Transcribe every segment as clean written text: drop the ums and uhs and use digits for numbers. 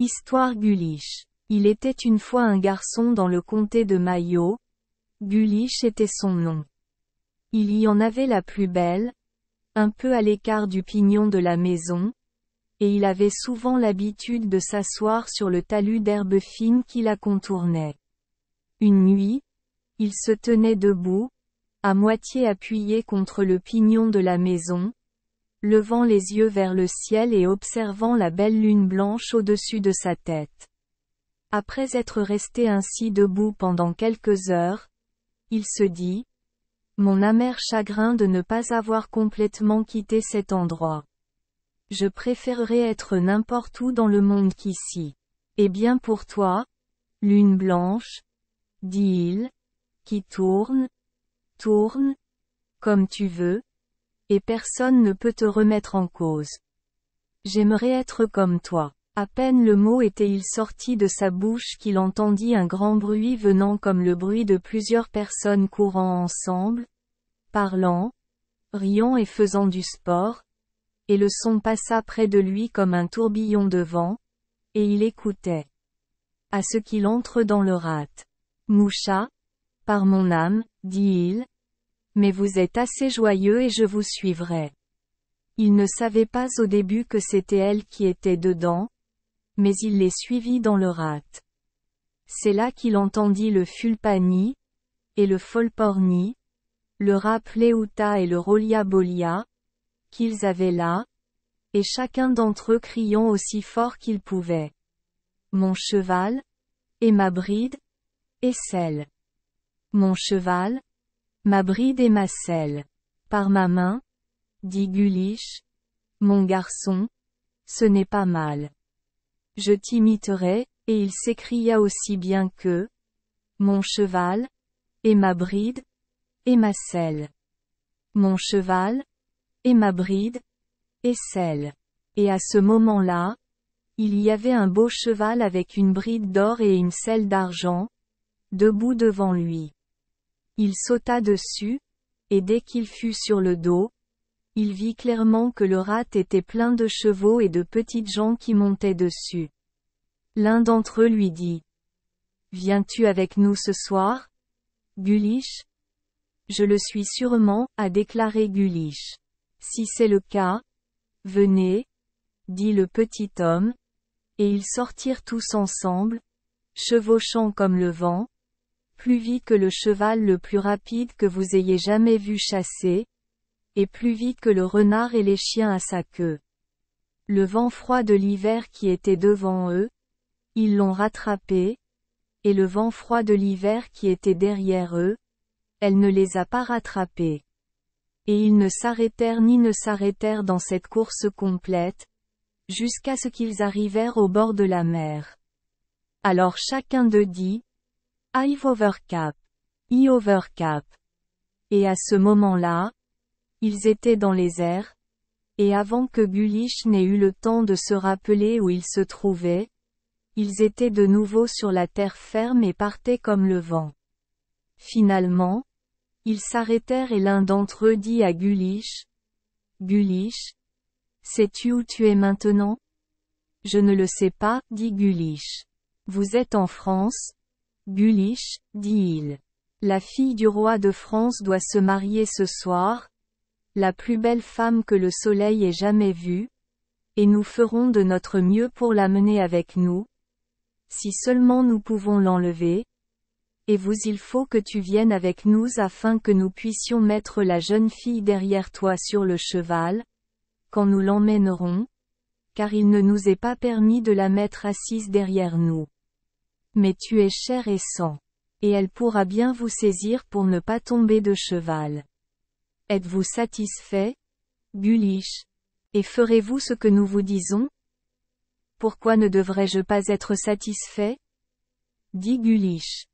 Histoire Guliche. Il était une fois un garçon dans le comté de Mayo. Guliche était son nom. Il y en avait la plus belle, un peu à l'écart du pignon de la maison, et il avait souvent l'habitude de s'asseoir sur le talus d'herbe fine qui la contournait. Une nuit, il se tenait debout, à moitié appuyé contre le pignon de la maison, levant les yeux vers le ciel et observant la belle lune blanche au-dessus de sa tête. Après être resté ainsi debout pendant quelques heures, il se dit, « Mon amer chagrin de ne pas avoir complètement quitté cet endroit. Je préférerais être n'importe où dans le monde qu'ici. Eh bien pour toi, lune blanche, dit-il, qui tourne, comme tu veux, et personne ne peut te remettre en cause. J'aimerais être comme toi. » À peine le mot était-il sorti de sa bouche qu'il entendit un grand bruit venant comme le bruit de plusieurs personnes courant ensemble, parlant, riant et faisant du sport, et le son passa près de lui comme un tourbillon de vent, et il écoutait. À ce qu'il entre dans le rate. Moucha, par mon âme, dit-il, mais vous êtes assez joyeux et je vous suivrai. Il ne savait pas au début que c'était elle qui était dedans, mais il les suivit dans le rate. C'est là qu'il entendit le fulpani, et le folporni, le rapleuta et le rolia-bolia, qu'ils avaient là, et chacun d'entre eux criant aussi fort qu'il pouvait. Mon cheval, et ma bride, et selle. Mon cheval, ma bride et ma selle. Par ma main, dit Guliche, mon garçon, ce n'est pas mal. Je t'imiterai, et il s'écria aussi bien que, mon cheval, et ma bride, et ma selle. Mon cheval, et ma bride, et selle. Et à ce moment-là, il y avait un beau cheval avec une bride d'or et une selle d'argent, debout devant lui. Il sauta dessus, et dès qu'il fut sur le dos, il vit clairement que le rate était plein de chevaux et de petites gens qui montaient dessus. L'un d'entre eux lui dit. « Viens-tu avec nous ce soir, Guliche ? » « Je le suis sûrement, a déclaré Guliche. « Si c'est le cas, venez, dit le petit homme, et ils sortirent tous ensemble, chevauchant comme le vent, plus vite que le cheval le plus rapide que vous ayez jamais vu chasser, et plus vite que le renard et les chiens à sa queue. Le vent froid de l'hiver qui était devant eux, ils l'ont rattrapé, et le vent froid de l'hiver qui était derrière eux, elle ne les a pas rattrapés. Et ils ne s'arrêtèrent dans cette course complète, jusqu'à ce qu'ils arrivèrent au bord de la mer. Alors chacun d'eux dit, « I've overcap, I overcap. » Et à ce moment-là, ils étaient dans les airs, et avant que Guliche n'ait eu le temps de se rappeler où il se trouvait, ils étaient de nouveau sur la terre ferme et partaient comme le vent. Finalement, ils s'arrêtèrent et l'un d'entre eux dit à Guliche, « Guliche, sais-tu où tu es maintenant ? » « Je ne le sais pas, dit Guliche. « Vous êtes en France ? » « Guliche, dit-il. La fille du roi de France doit se marier ce soir, la plus belle femme que le soleil ait jamais vue, et nous ferons de notre mieux pour l'amener avec nous, si seulement nous pouvons l'enlever, et il faut que tu viennes avec nous afin que nous puissions mettre la jeune fille derrière toi sur le cheval, quand nous l'emmènerons, car il ne nous est pas permis de la mettre assise derrière nous. Mais tu es chair et sang, et elle pourra bien vous saisir pour ne pas tomber de cheval. Êtes-vous satisfait, Guliche ? Et ferez-vous ce que nous vous disons ? Pourquoi ne devrais-je pas être satisfait ? Dit Guliche.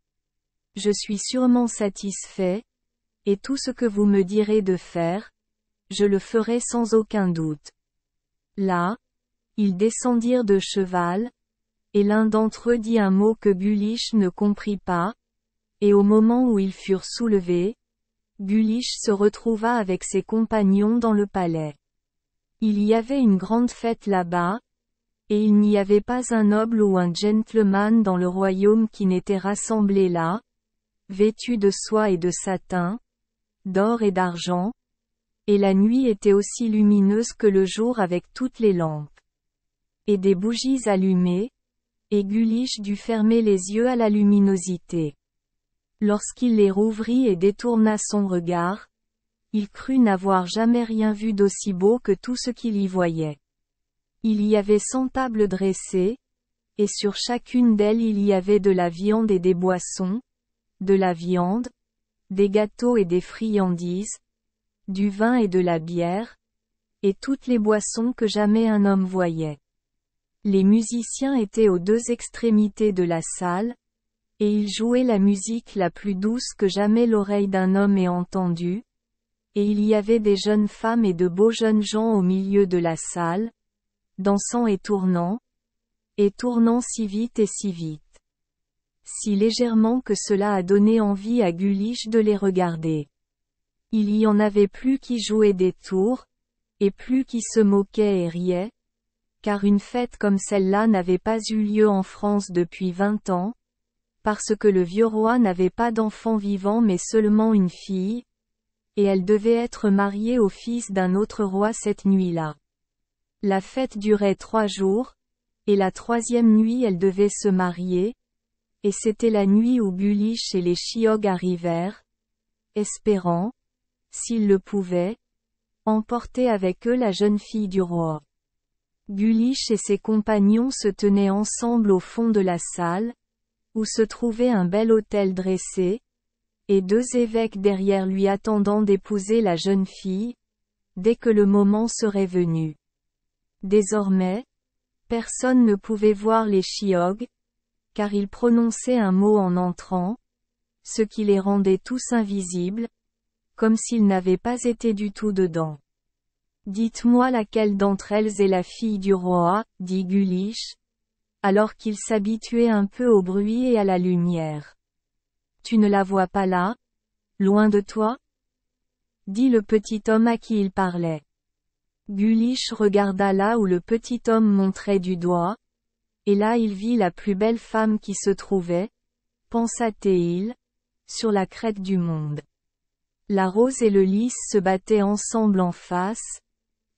Je suis sûrement satisfait, et tout ce que vous me direz de faire, je le ferai sans aucun doute. Là, ils descendirent de cheval, et l'un d'entre eux dit un mot que Guliche ne comprit pas, et au moment où ils furent soulevés, Guliche se retrouva avec ses compagnons dans le palais. Il y avait une grande fête là-bas, Et il n'y avait pas un noble ou un gentleman dans le royaume qui n'était rassemblé là, vêtu de soie et de satin, d'or et d'argent, et la nuit était aussi lumineuse que le jour avec toutes les lampes. Et des bougies allumées, et Guliche dut fermer les yeux à la luminosité. Lorsqu'il les rouvrit et détourna son regard, il crut n'avoir jamais rien vu d'aussi beau que tout ce qu'il y voyait. Il y avait 100 tables dressées, et sur chacune d'elles il y avait de la viande et des boissons, de la viande, des gâteaux et des friandises, du vin et de la bière, et toutes les boissons que jamais un homme voyait. Les musiciens étaient aux deux extrémités de la salle, et ils jouaient la musique la plus douce que jamais l'oreille d'un homme ait entendue, et il y avait des jeunes femmes et de beaux jeunes gens au milieu de la salle, dansant et tournant si vite et si vite. Si légèrement que cela a donné envie à Guliche de les regarder. Il y en avait plus qui jouaient des tours, et plus qui se moquaient et riaient, car une fête comme celle-là n'avait pas eu lieu en France depuis 20 ans, parce que le vieux roi n'avait pas d'enfant vivant mais seulement une fille, et elle devait être mariée au fils d'un autre roi cette nuit-là. La fête durait 3 jours, et la 3e nuit elle devait se marier, et c'était la nuit où Guliche et les Chiogs arrivèrent, espérant, s'ils le pouvaient, emporter avec eux la jeune fille du roi. Guliche et ses compagnons se tenaient ensemble au fond de la salle, où se trouvait un bel autel dressé, et 2 évêques derrière lui attendant d'épouser la jeune fille, dès que le moment serait venu. Désormais, personne ne pouvait voir les Chiogs, car ils prononçaient un mot en entrant, ce qui les rendait tous invisibles, comme s'ils n'avaient pas été du tout dedans. Dites-moi laquelle d'entre elles est la fille du roi, dit Guliche, alors qu'il s'habituait un peu au bruit et à la lumière. Tu ne la vois pas là, loin de toi? Dit le petit homme à qui il parlait. Guliche regarda là où le petit homme montrait du doigt, et là il vit la plus belle femme qui se trouvait, pensa-t-il, sur la crête du monde. La rose et le lys se battaient ensemble en face,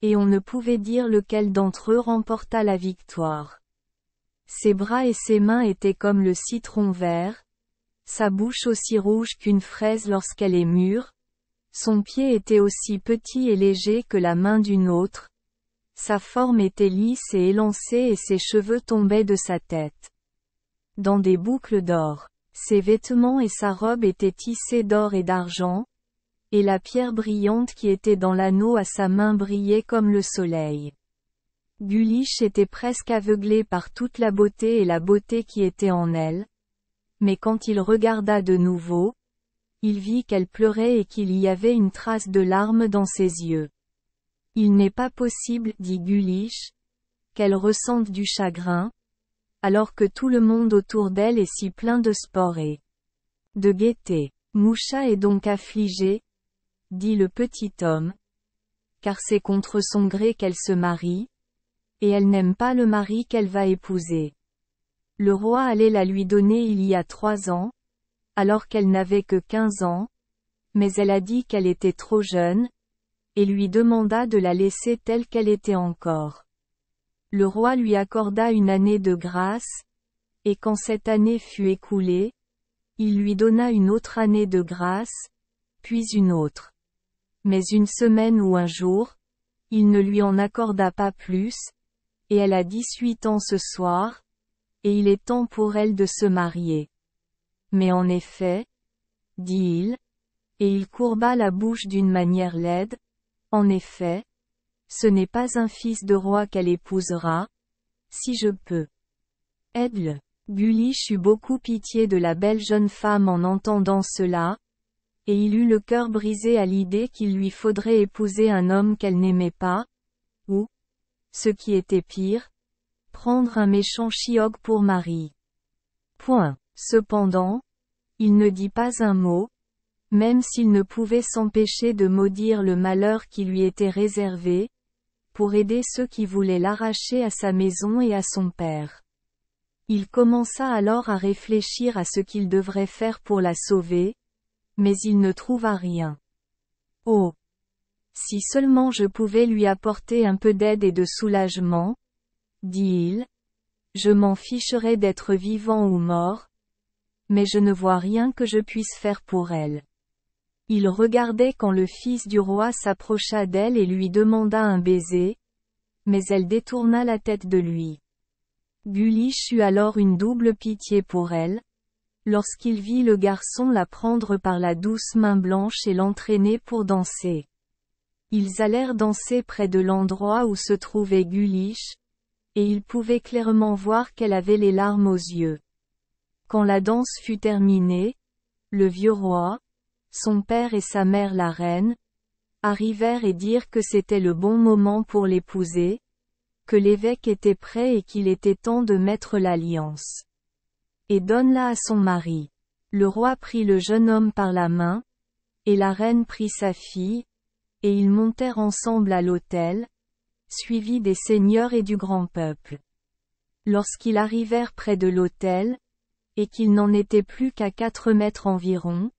et on ne pouvait dire lequel d'entre eux remporta la victoire. Ses bras et ses mains étaient comme le citron vert, sa bouche aussi rouge qu'une fraise lorsqu'elle est mûre, son pied était aussi petit et léger que la main d'une autre, sa forme était lisse et élancée et ses cheveux tombaient de sa tête dans des boucles d'or. Ses vêtements et sa robe étaient tissés d'or et d'argent, et la pierre brillante qui était dans l'anneau à sa main brillait comme le soleil. Guliche était presque aveuglé par toute la beauté et la beauté qui était en elle, mais quand il regarda de nouveau, il vit qu'elle pleurait et qu'il y avait une trace de larmes dans ses yeux. Il n'est pas possible, dit Guliche, qu'elle ressente du chagrin, alors que tout le monde autour d'elle est si plein de sport et de gaieté. Moucha est donc affligée, dit le petit homme, car c'est contre son gré qu'elle se marie, et elle n'aime pas le mari qu'elle va épouser. Le roi allait la lui donner il y a 3 ans, alors qu'elle n'avait que 15 ans, mais elle a dit qu'elle était trop jeune, et lui demanda de la laisser telle qu'elle était encore. Le roi lui accorda une année de grâce, et quand cette année fut écoulée, il lui donna une autre année de grâce, puis une autre. Mais une semaine ou un jour, il ne lui en accorda pas plus, et elle a 18 ans ce soir, et il est temps pour elle de se marier. Mais en effet, dit-il, et il courba la bouche d'une manière laide, en effet, ce n'est pas un fils de roi qu'elle épousera, si je peux. Aide-le. Guliche eut beaucoup pitié de la belle jeune femme en entendant cela, et il eut le cœur brisé à l'idée qu'il lui faudrait épouser un homme qu'elle n'aimait pas, ou, ce qui était pire, prendre un méchant chiog pour mari. Point. Cependant, il ne dit pas un mot, même s'il ne pouvait s'empêcher de maudire le malheur qui lui était réservé, pour aider ceux qui voulaient l'arracher à sa maison et à son père. Il commença alors à réfléchir à ce qu'il devrait faire pour la sauver, mais il ne trouva rien. Oh! Si seulement je pouvais lui apporter un peu d'aide et de soulagement, dit-il, je m'en ficherais d'être vivant ou mort, mais je ne vois rien que je puisse faire pour elle. Il regardait quand le fils du roi s'approcha d'elle et lui demanda un baiser, mais elle détourna la tête de lui. Guliche eut alors une double pitié pour elle, lorsqu'il vit le garçon la prendre par la douce main blanche et l'entraîner pour danser. Ils allèrent danser près de l'endroit où se trouvait Guliche, et il pouvait clairement voir qu'elle avait les larmes aux yeux. Quand la danse fut terminée, le vieux roi, son père et sa mère la reine, arrivèrent et dirent que c'était le bon moment pour l'épouser, que l'évêque était prêt et qu'il était temps de mettre l'alliance. Et donne-la à son mari. Le roi prit le jeune homme par la main, et la reine prit sa fille, et ils montèrent ensemble à l'autel, suivis des seigneurs et du grand peuple. Lorsqu'ils arrivèrent près de l'autel, et qu'il n'en était plus qu'à 4 mètres environ,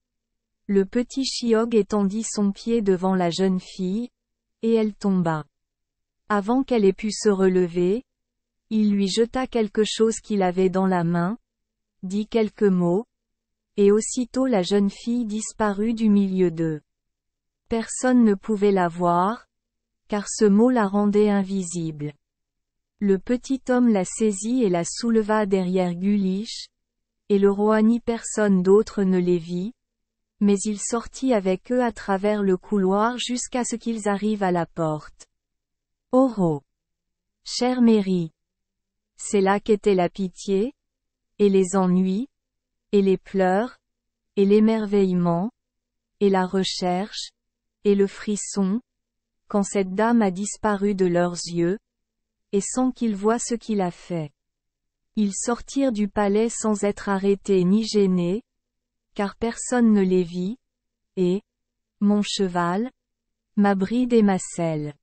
le petit Chiog étendit son pied devant la jeune fille, et elle tomba. Avant qu'elle ait pu se relever, il lui jeta quelque chose qu'il avait dans la main, dit quelques mots, et aussitôt la jeune fille disparut du milieu d'eux. Personne ne pouvait la voir, car ce mot la rendait invisible. Le petit homme la saisit et la souleva derrière Guliche, et le roi ni personne d'autre ne les vit, mais il sortit avec eux à travers le couloir jusqu'à ce qu'ils arrivent à la porte. Oh! Chère Mary! C'est là qu'était la pitié, et les ennuis, et les pleurs, et l'émerveillement, et la recherche, et le frisson, quand cette dame a disparu de leurs yeux, et sans qu'ils voient ce qu'il a fait. Ils sortirent du palais sans être arrêtés ni gênés, car personne ne les vit, et, mon cheval, ma bride et ma selle.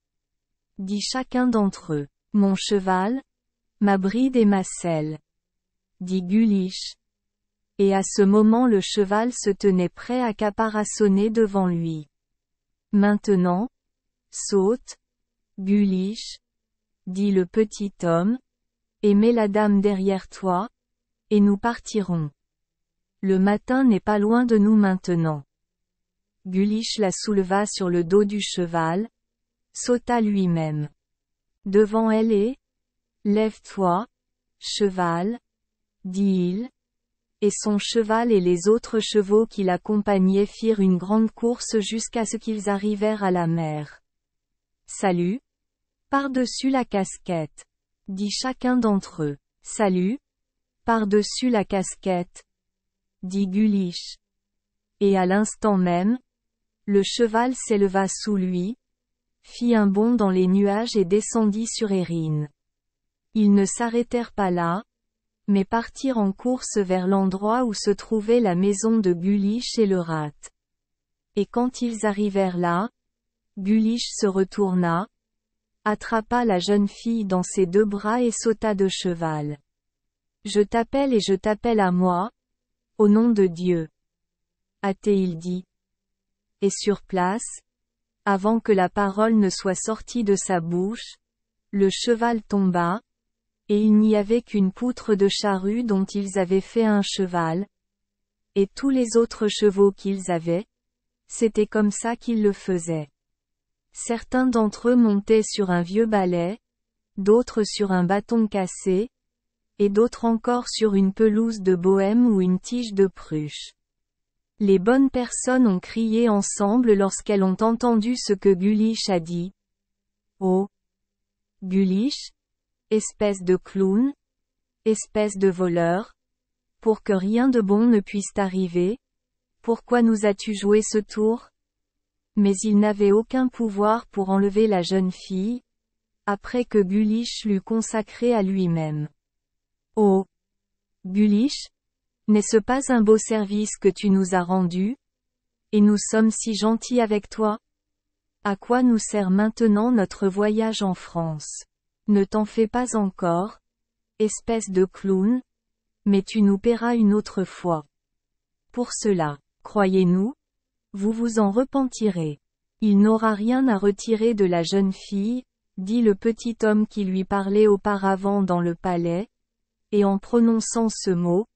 Dit chacun d'entre eux, mon cheval, ma bride et ma selle. Dit Guliche. Et à ce moment le cheval se tenait prêt à caparaçonner devant lui. Maintenant, saute, Guliche, dit le petit homme, et mets la dame derrière toi, et nous partirons. Le matin n'est pas loin de nous maintenant. Guliche la souleva sur le dos du cheval, sauta lui-même devant elle et « Lève-toi, cheval », dit-il, et son cheval et les autres chevaux qui l'accompagnaient firent une grande course jusqu'à ce qu'ils arrivèrent à la mer. Salut, par-dessus la casquette, dit chacun d'entre eux. Salut, par-dessus la casquette, dit Guliche. Et à l'instant même, le cheval s'éleva sous lui, fit un bond dans les nuages et descendit sur Erin. Ils ne s'arrêtèrent pas là, mais partirent en course vers l'endroit où se trouvait la maison de Guliche et le rat. Et quand ils arrivèrent là, Guliche se retourna, attrapa la jeune fille dans ses 2 bras et sauta de cheval. Je t'appelle et je t'appelle à moi, au nom de Dieu. A-t-il dit. Et sur place, avant que la parole ne soit sortie de sa bouche, le cheval tomba, et il n'y avait qu'une poutre de charrue dont ils avaient fait un cheval, et tous les autres chevaux qu'ils avaient, c'était comme ça qu'ils le faisaient. Certains d'entre eux montaient sur un vieux balai, d'autres sur un bâton cassé, et d'autres encore sur une pelouse de bohème ou une tige de pruche. Les bonnes personnes ont crié ensemble lorsqu'elles ont entendu ce que Guliche a dit. Oh! Guliche? Espèce de clown? Espèce de voleur? Pour que rien de bon ne puisse t'arriver? Pourquoi nous as-tu joué ce tour? Mais il n'avait aucun pouvoir pour enlever la jeune fille, après que Guliche l'eut consacrée à lui-même. Oh! Guliche? N'est-ce pas un beau service que tu nous as rendu? Et nous sommes si gentils avec toi? À quoi nous sert maintenant notre voyage en France? Ne t'en fais pas encore, espèce de clown, mais tu nous paieras une autre fois. Pour cela, croyez-nous, vous vous en repentirez. Il n'aura rien à retirer de la jeune fille, dit le petit homme qui lui parlait auparavant dans le palais, et en prononçant ce mot,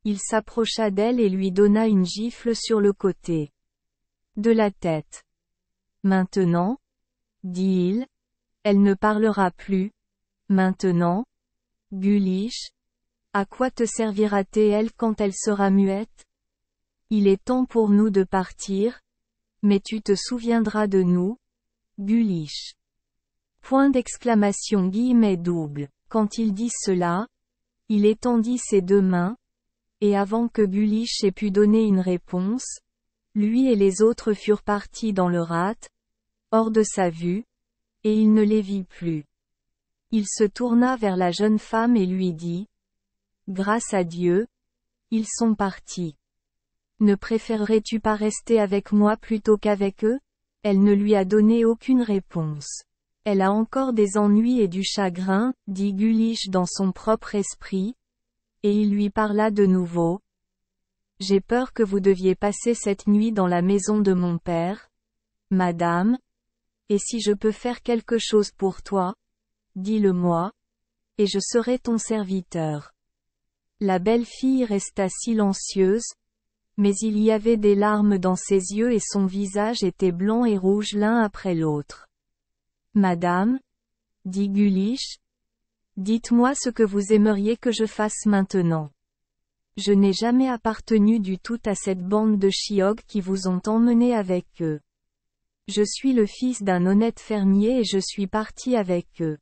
il s'approcha d'elle et lui donna une gifle sur le côté de la tête. Maintenant, dit-il, elle ne parlera plus. Maintenant, Guliche, à quoi te servira-t-elle quand elle sera muette? Il est temps pour nous de partir, mais tu te souviendras de nous, Guliche. Point d'exclamation guillemets double. Quand il dit cela, il étendit ses deux mains, et avant que Guliche ait pu donner une réponse, lui et les autres furent partis dans le rate, hors de sa vue, et il ne les vit plus. Il se tourna vers la jeune femme et lui dit: Grâce à Dieu, ils sont partis. Ne préférerais-tu pas rester avec moi plutôt qu'avec eux? Elle ne lui a donné aucune réponse. Elle a encore des ennuis et du chagrin, dit Guliche dans son propre esprit, et il lui parla de nouveau. J'ai peur que vous deviez passer cette nuit dans la maison de mon père, madame, et si je peux faire quelque chose pour toi, dis-le-moi, et je serai ton serviteur. La belle fille resta silencieuse, mais il y avait des larmes dans ses yeux et son visage était blanc et rouge l'un après l'autre. Madame, dit Guliche, dites-moi ce que vous aimeriez que je fasse maintenant. Je n'ai jamais appartenu du tout à cette bande de chiots qui vous ont emmené avec eux. Je suis le fils d'un honnête fermier et je suis parti avec eux.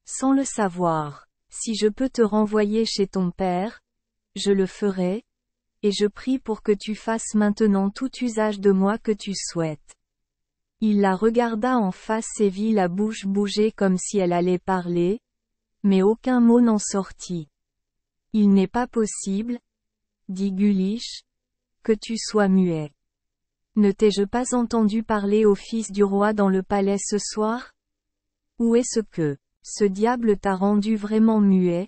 Sans le savoir, si je peux te renvoyer chez ton père, je le ferai, et je prie pour que tu fasses maintenant tout usage de moi que tu souhaites. Il la regarda en face et vit la bouche bouger comme si elle allait parler, mais aucun mot n'en sortit. Il n'est pas possible, dit Guliche, que tu sois muet. Ne t'ai-je pas entendu parler au fils du roi dans le palais ce soir? Où est-ce que ce diable t'a rendu vraiment muet,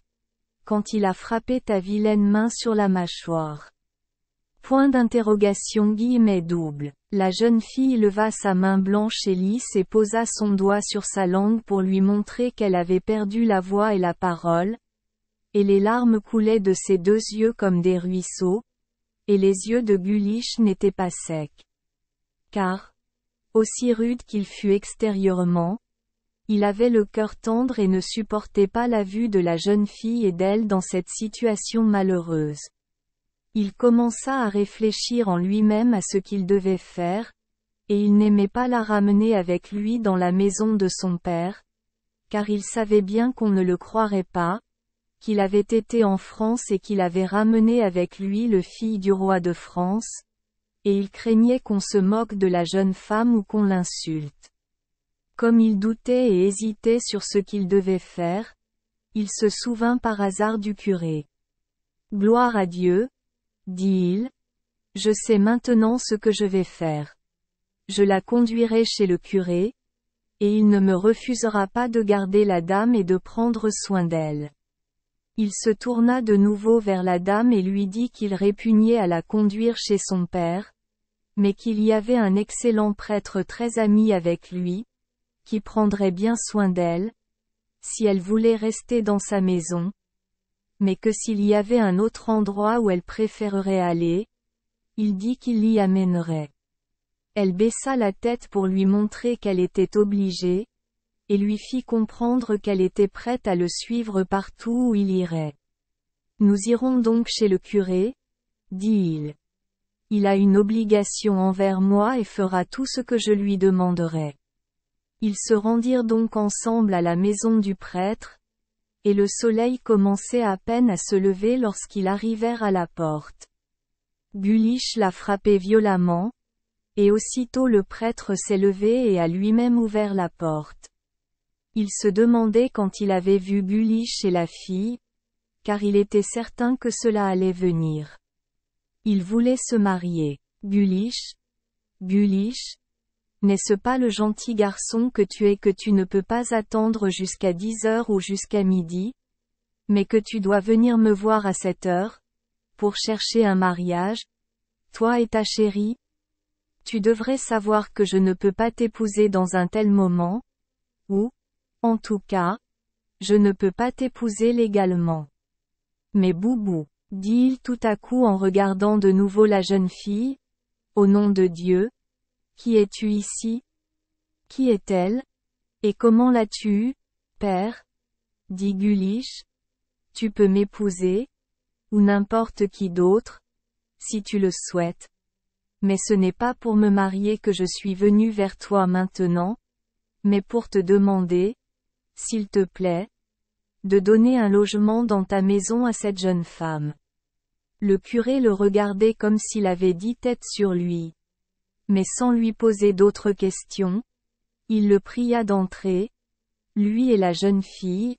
quand il a frappé ta vilaine main sur la mâchoire? Point d'interrogation guillemets double. La jeune fille leva sa main blanche et lisse et posa son doigt sur sa langue pour lui montrer qu'elle avait perdu la voix et la parole, et les larmes coulaient de ses deux yeux comme des ruisseaux, et les yeux de Guliche n'étaient pas secs. Car, aussi rude qu'il fût extérieurement, il avait le cœur tendre et ne supportait pas la vue de la jeune fille et d'elle dans cette situation malheureuse. Il commença à réfléchir en lui-même à ce qu'il devait faire, et il n'aimait pas la ramener avec lui dans la maison de son père, car il savait bien qu'on ne le croirait pas, qu'il avait été en France et qu'il avait ramené avec lui le fils du roi de France, et il craignait qu'on se moque de la jeune femme ou qu'on l'insulte. Comme il doutait et hésitait sur ce qu'il devait faire, il se souvint par hasard du curé. Gloire à Dieu, dit-il, je sais maintenant ce que je vais faire. Je la conduirai chez le curé, et il ne me refusera pas de garder la dame et de prendre soin d'elle. Il se tourna de nouveau vers la dame et lui dit qu'il répugnait à la conduire chez son père, mais qu'il y avait un excellent prêtre très ami avec lui, qui prendrait bien soin d'elle, si elle voulait rester dans sa maison, mais que s'il y avait un autre endroit où elle préférerait aller, il dit qu'il l'y amènerait. Elle baissa la tête pour lui montrer qu'elle était obligée, et lui fit comprendre qu'elle était prête à le suivre partout où il irait. Nous irons donc chez le curé, dit-il. Il a une obligation envers moi et fera tout ce que je lui demanderai. Ils se rendirent donc ensemble à la maison du prêtre, et le soleil commençait à peine à se lever lorsqu'ils arrivèrent à la porte. Guliche la frappait violemment, et aussitôt le prêtre s'est levé et a lui-même ouvert la porte. Il se demandait quand il avait vu Guliche et la fille, car il était certain que cela allait venir. Il voulait se marier. Guliche, N'est-ce pas le gentil garçon que tu es que tu ne peux pas attendre jusqu'à 10 heures ou jusqu'à midi, mais que tu dois venir me voir à 7 heures, pour chercher un mariage, toi et ta chérie? Tu devrais savoir que je ne peux pas t'épouser dans un tel moment, ou, en tout cas, je ne peux pas t'épouser légalement. Mais Boubou, dit-il tout à coup en regardant de nouveau la jeune fille, au nom de Dieu, qui es-tu ici? Qui est-elle? Et comment l'as-tu eue, père? Dit Guliche. Tu peux m'épouser, ou n'importe qui d'autre, si tu le souhaites. Mais ce n'est pas pour me marier que je suis venu vers toi maintenant, mais pour te demander, s'il te plaît, de donner un logement dans ta maison à cette jeune femme. Le curé le regardait comme s'il avait 10 têtes sur lui. Mais sans lui poser d'autres questions, il le pria d'entrer, lui et la jeune fille,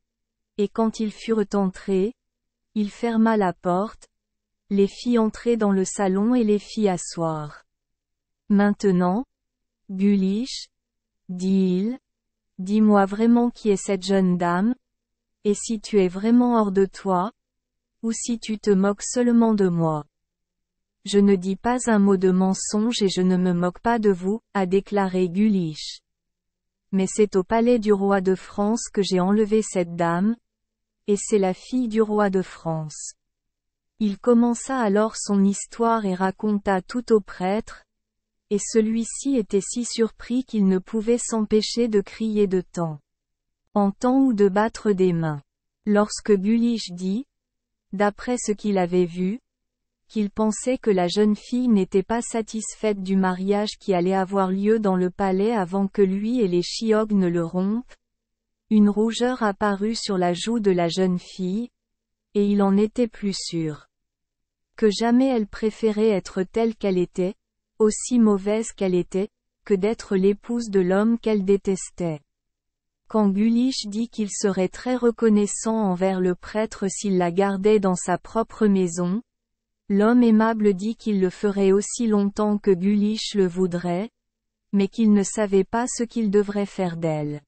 et quand ils furent entrés, il ferma la porte, les fit entrer dans le salon et les fit asseoir. Maintenant, Guliche, dit-il, dis-moi vraiment qui est cette jeune dame, et si tu es vraiment hors de toi, ou si tu te moques seulement de moi. Je ne dis pas un mot de mensonge et je ne me moque pas de vous, a déclaré Guliche. Mais c'est au palais du roi de France que j'ai enlevé cette dame, et c'est la fille du roi de France. Il commença alors son histoire et raconta tout au prêtre, et celui-ci était si surpris qu'il ne pouvait s'empêcher de crier de temps ou de battre des mains. Lorsque Guliche dit, d'après ce qu'il avait vu, qu'il pensait que la jeune fille n'était pas satisfaite du mariage qui allait avoir lieu dans le palais avant que lui et les Chiognes ne le rompent, une rougeur apparut sur la joue de la jeune fille, et il en était plus sûr que jamais elle préférait être telle qu'elle était, aussi mauvaise qu'elle était, que d'être l'épouse de l'homme qu'elle détestait. Quand Guliche dit qu'il serait très reconnaissant envers le prêtre s'il la gardait dans sa propre maison, l'homme aimable dit qu'il le ferait aussi longtemps que Guliche le voudrait, mais qu'il ne savait pas ce qu'il devrait faire d'elle.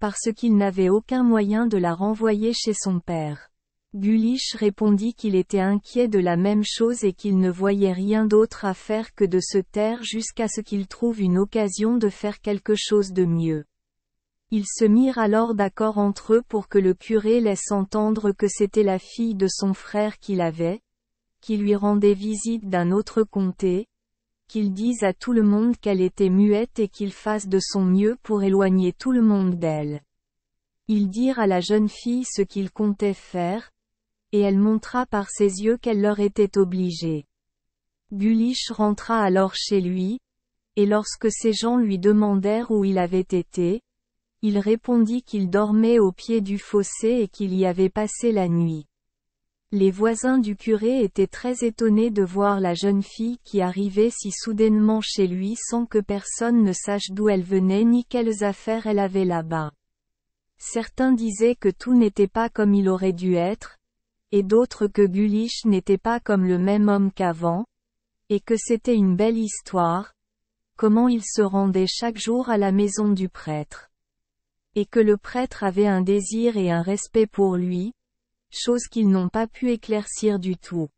Parce qu'il n'avait aucun moyen de la renvoyer chez son père. Guliche répondit qu'il était inquiet de la même chose et qu'il ne voyait rien d'autre à faire que de se taire jusqu'à ce qu'il trouve une occasion de faire quelque chose de mieux. Ils se mirent alors d'accord entre eux pour que le curé laisse entendre que c'était la fille de son frère qu'il avait, qui lui rendait visite d'un autre comté, qu'il dise à tout le monde qu'elle était muette et qu'il fasse de son mieux pour éloigner tout le monde d'elle. Ils dirent à la jeune fille ce qu'ils comptaient faire, et elle montra par ses yeux qu'elle leur était obligée. Guliche rentra alors chez lui, et lorsque ses gens lui demandèrent où il avait été, il répondit qu'il dormait au pied du fossé et qu'il y avait passé la nuit. Les voisins du curé étaient très étonnés de voir la jeune fille qui arrivait si soudainement chez lui sans que personne ne sache d'où elle venait ni quelles affaires elle avait là-bas. Certains disaient que tout n'était pas comme il aurait dû être, et d'autres que Guliche n'était pas comme le même homme qu'avant, et que c'était une belle histoire, comment il se rendait chaque jour à la maison du prêtre. Et que le prêtre avait un désir et un respect pour lui, chose qu'ils n'ont pas pu éclaircir du tout.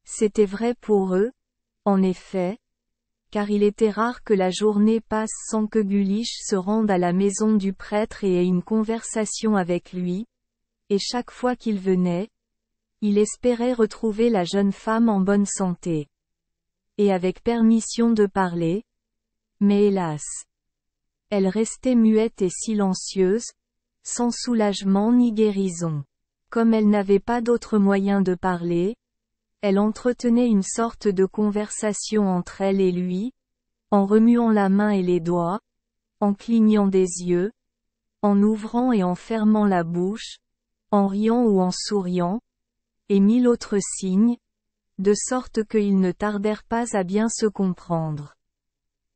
C'était vrai pour eux, en effet, car il était rare que la journée passe sans que Guliche se rende à la maison du prêtre et ait une conversation avec lui, et chaque fois qu'il venait, il espérait retrouver la jeune femme en bonne santé. Et avec permission de parler. Mais hélas, elle restait muette et silencieuse, sans soulagement ni guérison. Comme elle n'avait pas d'autre moyen de parler, elle entretenait une sorte de conversation entre elle et lui, en remuant la main et les doigts, en clignant des yeux, en ouvrant et en fermant la bouche, en riant ou en souriant, et mille autres signes, de sorte qu'ils ne tardèrent pas à bien se comprendre.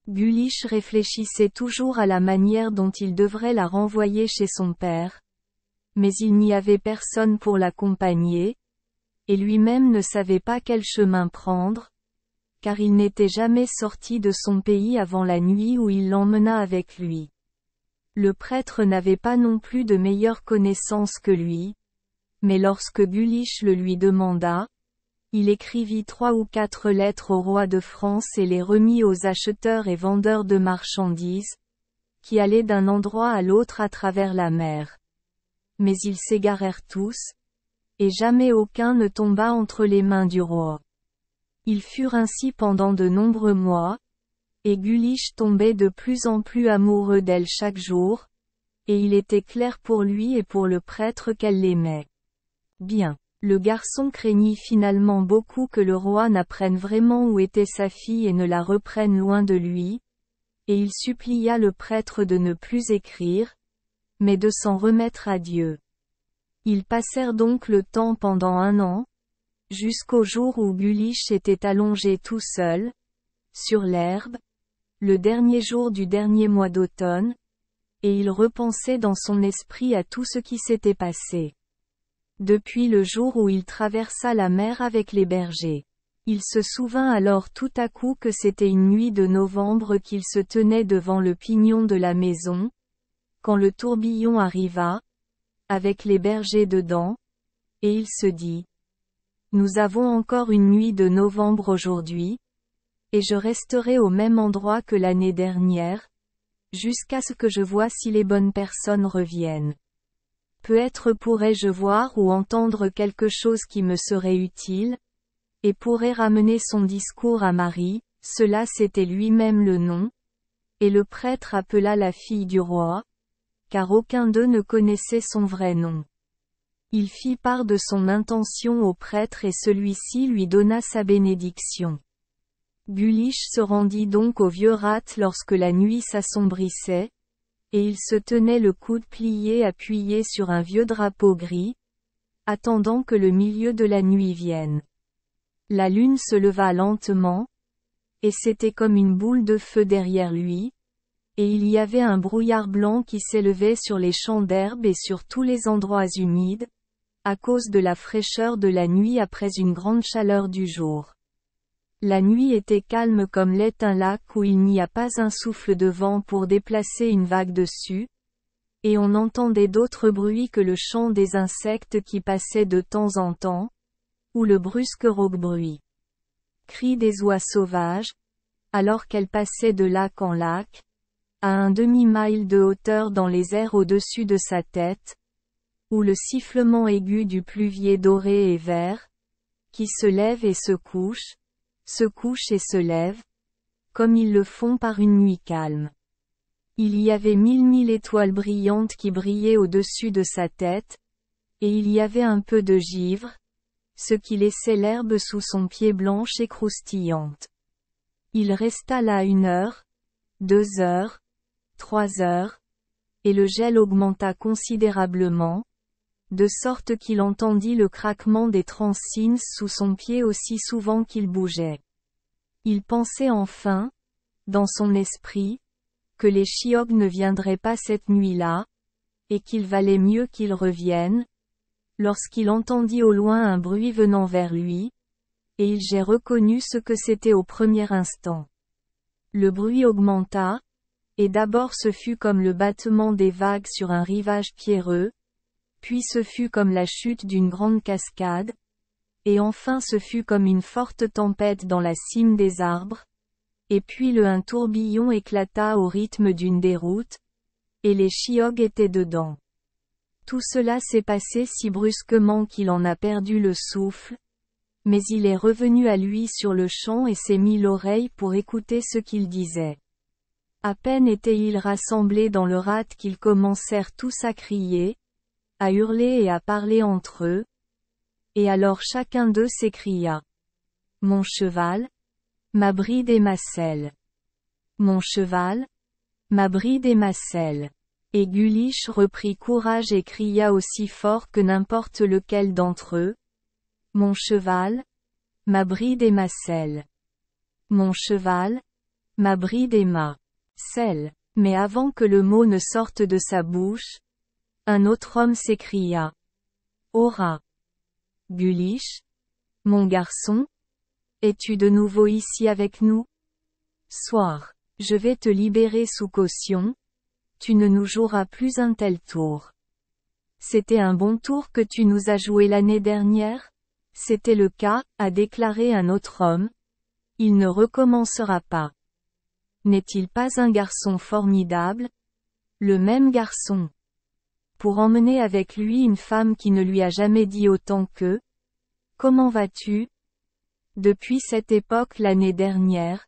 Guliche réfléchissait toujours à la manière dont il devrait la renvoyer chez son père, mais il n'y avait personne pour l'accompagner, et lui-même ne savait pas quel chemin prendre, car il n'était jamais sorti de son pays avant la nuit où il l'emmena avec lui. Le prêtre n'avait pas non plus de meilleure connaissance que lui, mais lorsque Guliche le lui demanda, il écrivit 3 ou 4 lettres au roi de France et les remit aux acheteurs et vendeurs de marchandises, qui allaient d'un endroit à l'autre à travers la mer. Mais ils s'égarèrent tous, et jamais aucun ne tomba entre les mains du roi. Ils furent ainsi pendant de nombreux mois, et Guliche tombait de plus en plus amoureux d'elle chaque jour, et il était clair pour lui et pour le prêtre qu'elle l'aimait. Bien. Le garçon craignit finalement beaucoup que le roi n'apprenne vraiment où était sa fille et ne la reprenne loin de lui, et il supplia le prêtre de ne plus écrire, mais de s'en remettre à Dieu. Ils passèrent donc le temps pendant 1 an, jusqu'au jour où Guliche était allongé tout seul, sur l'herbe, le dernier jour du dernier mois d'automne, et il repensait dans son esprit à tout ce qui s'était passé. Depuis le jour où il traversa la mer avec les bergers. Il se souvint alors tout à coup que c'était une nuit de novembre qu'il se tenait devant le pignon de la maison, quand le tourbillon arriva, avec les bergers dedans, et il se dit: Nous avons encore une nuit de novembre aujourd'hui, et je resterai au même endroit que l'année dernière, jusqu'à ce que je voie si les bonnes personnes reviennent. Peut-être pourrais-je voir ou entendre quelque chose qui me serait utile, et pourrais ramener son discours à Marie, cela c'était lui-même le nom, et le prêtre appela la fille du roi, car aucun d'eux ne connaissait son vrai nom. Il fit part de son intention au prêtre et celui-ci lui donna sa bénédiction. Guliche se rendit donc au vieux rat lorsque la nuit s'assombrissait, et il se tenait le coude plié appuyé sur un vieux drapeau gris, attendant que le milieu de la nuit vienne. La lune se leva lentement, et c'était comme une boule de feu derrière lui, et il y avait un brouillard blanc qui s'élevait sur les champs d'herbe et sur tous les endroits humides, à cause de la fraîcheur de la nuit après une grande chaleur du jour. La nuit était calme comme l'est un lac où il n'y a pas un souffle de vent pour déplacer une vague dessus, et on n'entendait d'autre bruit que le chant des insectes qui passaient de temps en temps, ou le brusque rauque-bruit. Cris des oies sauvages, alors qu'elles passaient de lac en lac, à un demi-mille de hauteur dans les airs au-dessus de sa tête, ou le sifflement aigu du pluvier doré et vert, qui se lève et se couche et se lève, comme ils le font par une nuit calme. Il y avait 1000 étoiles brillantes qui brillaient au-dessus de sa tête, et il y avait un peu de givre, ce qui laissait l'herbe sous son pied blanche et croustillante. Il resta là 1 heure, 2 heures, 3 heures, et le gel augmenta considérablement, de sorte qu'il entendit le craquement des transines sous son pied aussi souvent qu'il bougeait. Il pensait enfin, dans son esprit, que les chiogs ne viendraient pas cette nuit-là, et qu'il valait mieux qu'ils reviennent, lorsqu'il entendit au loin un bruit venant vers lui, et j'ai reconnu ce que c'était au premier instant. Le bruit augmenta, et d'abord ce fut comme le battement des vagues sur un rivage pierreux, puis ce fut comme la chute d'une grande cascade, et enfin ce fut comme une forte tempête dans la cime des arbres, et puis un tourbillon éclata au rythme d'une déroute, et les chiogs étaient dedans. Tout cela s'est passé si brusquement qu'il en a perdu le souffle, mais il est revenu à lui sur le champ et s'est mis l'oreille pour écouter ce qu'il disait. À peine étaient-ils rassemblés dans le rat qu'ils commencèrent tous à crier, à hurler et à parler entre eux, et alors chacun d'eux s'écria: Mon cheval, ma bride et ma selle. Mon cheval, ma bride et ma selle. Et Guliche reprit courage et cria aussi fort que n'importe lequel d'entre eux: Mon cheval, ma bride et ma selle. Mon cheval, ma bride et ma selle. Mais avant que le mot ne sorte de sa bouche, un autre homme s'écria: Ora! Guliche, mon garçon, Es-tu de nouveau ici avec nous? Soir. Je vais te libérer sous caution. Tu ne nous joueras plus un tel tour. C'était un bon tour que tu nous as joué l'année dernière? C'était le cas, a déclaré un autre homme. Il ne recommencera pas. N'est-il pas un garçon formidable? Le même garçon. Pour emmener avec lui une femme qui ne lui a jamais dit autant que « Comment vas-tu » depuis cette époque l'année dernière,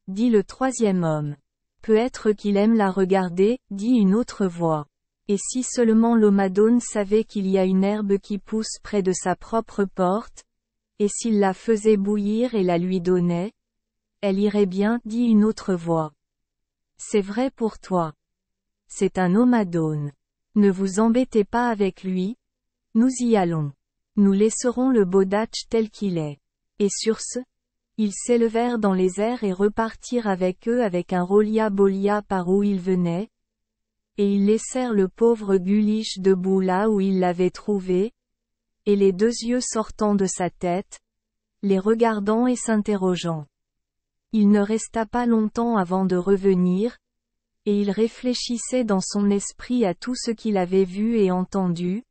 dit le troisième homme. Peut-être qu'il aime la regarder, dit une autre voix. Et si seulement l'Omadone savait qu'il y a une herbe qui pousse près de sa propre porte, et s'il la faisait bouillir et la lui donnait, elle irait bien, dit une autre voix. C'est vrai pour toi. C'est un Omadone. Ne vous embêtez pas avec lui, nous y allons. Nous laisserons le Bodatch tel qu'il est. Et sur ce, ils s'élevèrent dans les airs et repartirent avec eux avec un rolia-bolia par où ils venaient, et ils laissèrent le pauvre Gulich debout là où ils l'avaient trouvé, et les deux yeux sortant de sa tête, les regardant et s'interrogeant. Il ne resta pas longtemps avant de revenir, et il réfléchissait dans son esprit à tout ce qu'il avait vu et entendu,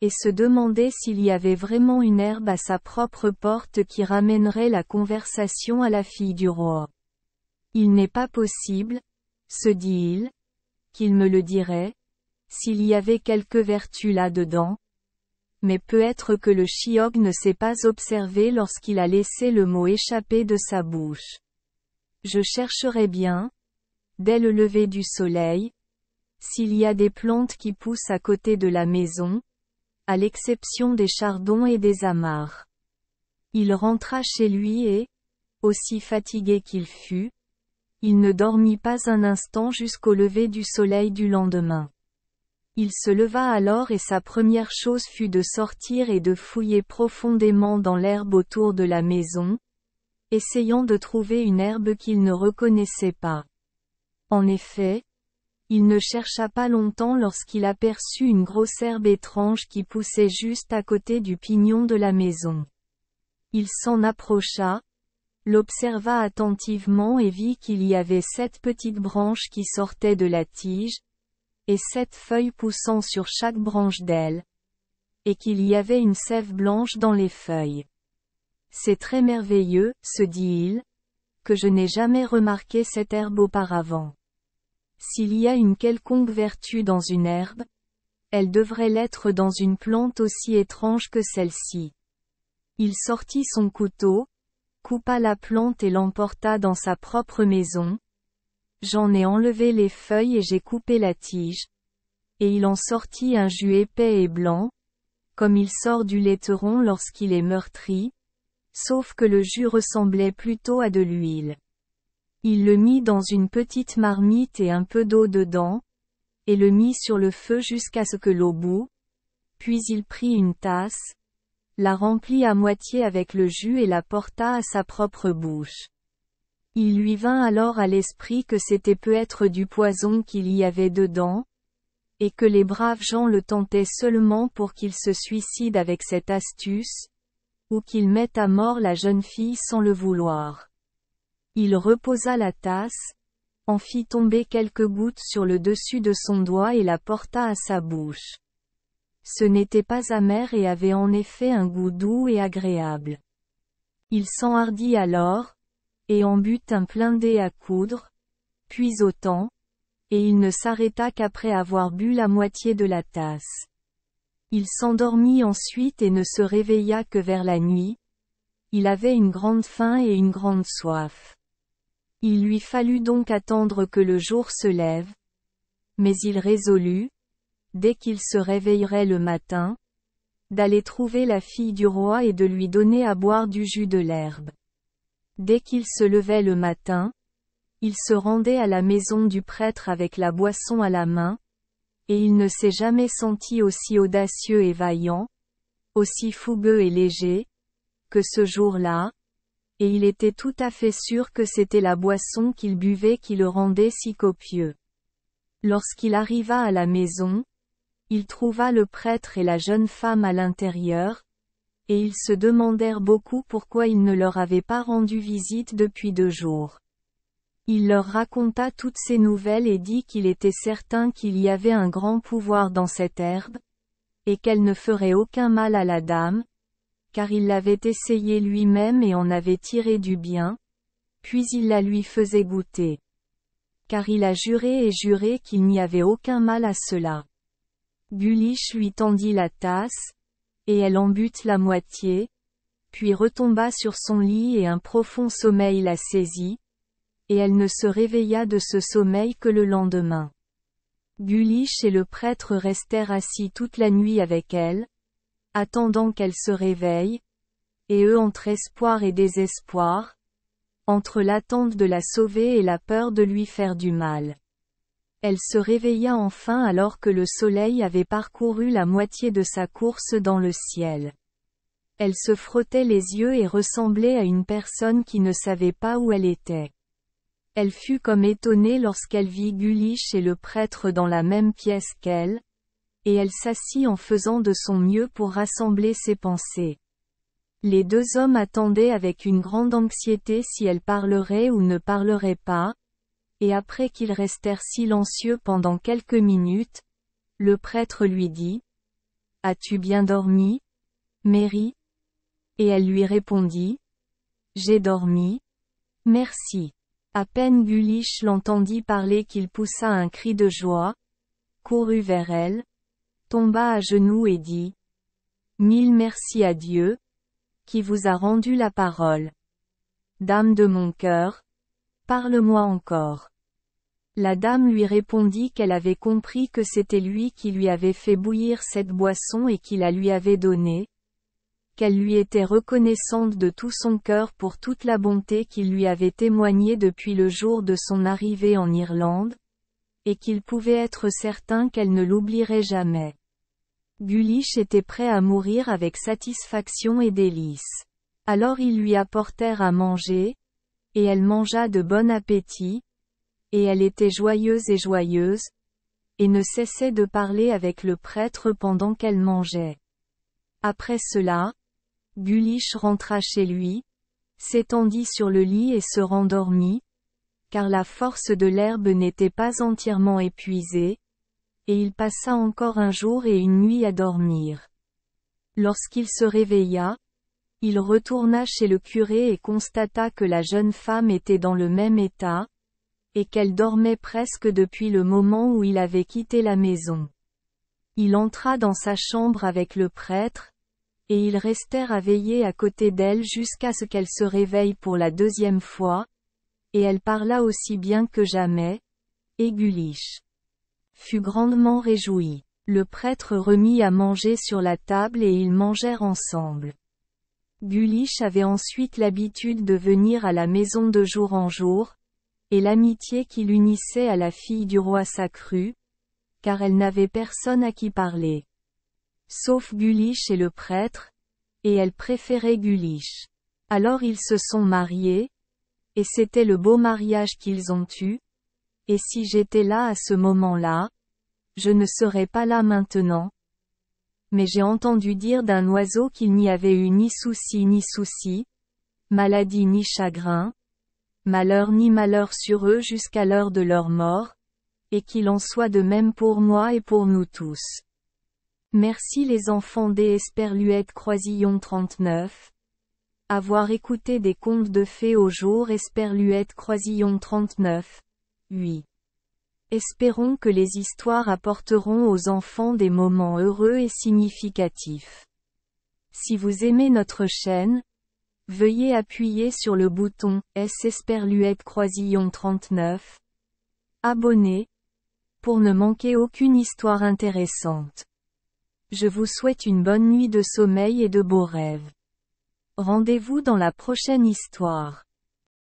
et se demandait s'il y avait vraiment une herbe à sa propre porte qui ramènerait la conversation à la fille du roi. Il n'est pas possible, se dit-il, qu'il me le dirait, s'il y avait quelque vertu là-dedans. Mais peut-être que le chiog ne s'est pas observé lorsqu'il a laissé le mot échapper de sa bouche. Je chercherai bien, dès le lever du soleil, s'il y a des plantes qui poussent à côté de la maison, à l'exception des chardons et des amarres. Il rentra chez lui et, aussi fatigué qu'il fut, il ne dormit pas un instant jusqu'au lever du soleil du lendemain. Il se leva alors et sa première chose fut de sortir et de fouiller profondément dans l'herbe autour de la maison, essayant de trouver une herbe qu'il ne reconnaissait pas. En effet, il ne chercha pas longtemps lorsqu'il aperçut une grosse herbe étrange qui poussait juste à côté du pignon de la maison. Il s'en approcha, l'observa attentivement et vit qu'il y avait 7 petites branches qui sortaient de la tige, et 7 feuilles poussant sur chaque branche d'elle, et qu'il y avait une sève blanche dans les feuilles. C'est très merveilleux, se dit-il, que je n'ai jamais remarqué cette herbe auparavant. S'il y a une quelconque vertu dans une herbe, elle devrait l'être dans une plante aussi étrange que celle-ci. Il sortit son couteau, coupa la plante et l'emporta dans sa propre maison. J'en ai enlevé les feuilles et j'ai coupé la tige. Et il en sortit un jus épais et blanc, comme il sort du laiteron lorsqu'il est meurtri, sauf que le jus ressemblait plutôt à de l'huile. Il le mit dans une petite marmite et un peu d'eau dedans, et le mit sur le feu jusqu'à ce que l'eau bout, puis il prit une tasse, la remplit à moitié avec le jus et la porta à sa propre bouche. Il lui vint alors à l'esprit que c'était peut-être du poison qu'il y avait dedans, et que les braves gens le tentaient seulement pour qu'il se suicide avec cette astuce, ou qu'il mette à mort la jeune fille sans le vouloir. Il reposa la tasse, en fit tomber quelques gouttes sur le dessus de son doigt et la porta à sa bouche. Ce n'était pas amer et avait en effet un goût doux et agréable. Il s'enhardit alors, et en but un plein dé à coudre, puis autant, et il ne s'arrêta qu'après avoir bu la moitié de la tasse. Il s'endormit ensuite et ne se réveilla que vers la nuit. Il avait une grande faim et une grande soif. Il lui fallut donc attendre que le jour se lève, mais il résolut, dès qu'il se réveillerait le matin, d'aller trouver la fille du roi et de lui donner à boire du jus de l'herbe. Dès qu'il se levait le matin, il se rendait à la maison du prêtre avec la boisson à la main, et il ne s'est jamais senti aussi audacieux et vaillant, aussi fougueux et léger, que ce jour-là, et il était tout à fait sûr que c'était la boisson qu'il buvait qui le rendait si copieux. Lorsqu'il arriva à la maison, il trouva le prêtre et la jeune femme à l'intérieur, et ils se demandèrent beaucoup pourquoi il ne leur avait pas rendu visite depuis 2 jours. Il leur raconta toutes ces nouvelles et dit qu'il était certain qu'il y avait un grand pouvoir dans cette herbe, et qu'elle ne ferait aucun mal à la dame, car il l'avait essayée lui-même et en avait tiré du bien, puis il la lui faisait goûter. Car il a juré et juré qu'il n'y avait aucun mal à cela. Guliche lui tendit la tasse, et elle en but la moitié, puis retomba sur son lit et un profond sommeil la saisit, et elle ne se réveilla de ce sommeil que le lendemain. Guliche et le prêtre restèrent assis toute la nuit avec elle, attendant qu'elle se réveille, et eux entre espoir et désespoir, entre l'attente de la sauver et la peur de lui faire du mal. Elle se réveilla enfin alors que le soleil avait parcouru la moitié de sa course dans le ciel. Elle se frottait les yeux et ressemblait à une personne qui ne savait pas où elle était. Elle fut comme étonnée lorsqu'elle vit Guliche et le prêtre dans la même pièce qu'elle, et elle s'assit en faisant de son mieux pour rassembler ses pensées. Les 2 hommes attendaient avec une grande anxiété si elle parlerait ou ne parlerait pas, et après qu'ils restèrent silencieux pendant quelques minutes, le prêtre lui dit : « As-tu bien dormi, Mary ? » Et elle lui répondit : « J'ai dormi. Merci. » À peine Guliche l'entendit parler qu'il poussa un cri de joie, courut vers elle, tomba à genoux et dit : « Mille merci à Dieu, qui vous a rendu la parole. Dame de mon cœur, parle-moi encore. » La dame lui répondit qu'elle avait compris que c'était lui qui lui avait fait bouillir cette boisson et qui la lui avait donnée, qu'elle lui était reconnaissante de tout son cœur pour toute la bonté qu'il lui avait témoignée depuis le jour de son arrivée en Irlande, et qu'il pouvait être certain qu'elle ne l'oublierait jamais. Guliche était prêt à mourir avec satisfaction et délice. Alors ils lui apportèrent à manger, et elle mangea de bon appétit, et elle était joyeuse, et ne cessait de parler avec le prêtre pendant qu'elle mangeait. Après cela, Guliche rentra chez lui, s'étendit sur le lit et se rendormit, car la force de l'herbe n'était pas entièrement épuisée, et il passa encore un jour et une nuit à dormir. Lorsqu'il se réveilla, il retourna chez le curé et constata que la jeune femme était dans le même état, et qu'elle dormait presque depuis le moment où il avait quitté la maison. Il entra dans sa chambre avec le prêtre, et ils restèrent à veiller à côté d'elle jusqu'à ce qu'elle se réveille pour la 2e fois, et elle parla aussi bien que jamais, et Guliche fut grandement réjoui. Le prêtre remit à manger sur la table et ils mangèrent ensemble. Guliche avait ensuite l'habitude de venir à la maison de jour en jour, et l'amitié qui l'unissait à la fille du roi s'accrut, car elle n'avait personne à qui parler. Sauf Guliche et le prêtre, et elle préférait Guliche. Alors ils se sont mariés, et c'était le beau mariage qu'ils ont eu, et si j'étais là à ce moment-là, je ne serais pas là maintenant. Mais j'ai entendu dire d'un oiseau qu'il n'y avait eu ni souci, maladie ni chagrin, malheur ni malheur sur eux jusqu'à l'heure de leur mort, et qu'il en soit de même pour moi et pour nous tous. Merci les enfants des Esperluette Croisillon 39. Avoir écouté des contes de fées au jour Esperluette Croisillon 39. 8. Espérons que les histoires apporteront aux enfants des moments heureux et significatifs. Si vous aimez notre chaîne, veuillez appuyer sur le bouton S Esperluette Croisillon 39. Abonner, pour ne manquer aucune histoire intéressante. Je vous souhaite une bonne nuit de sommeil et de beaux rêves. Rendez-vous dans la prochaine histoire.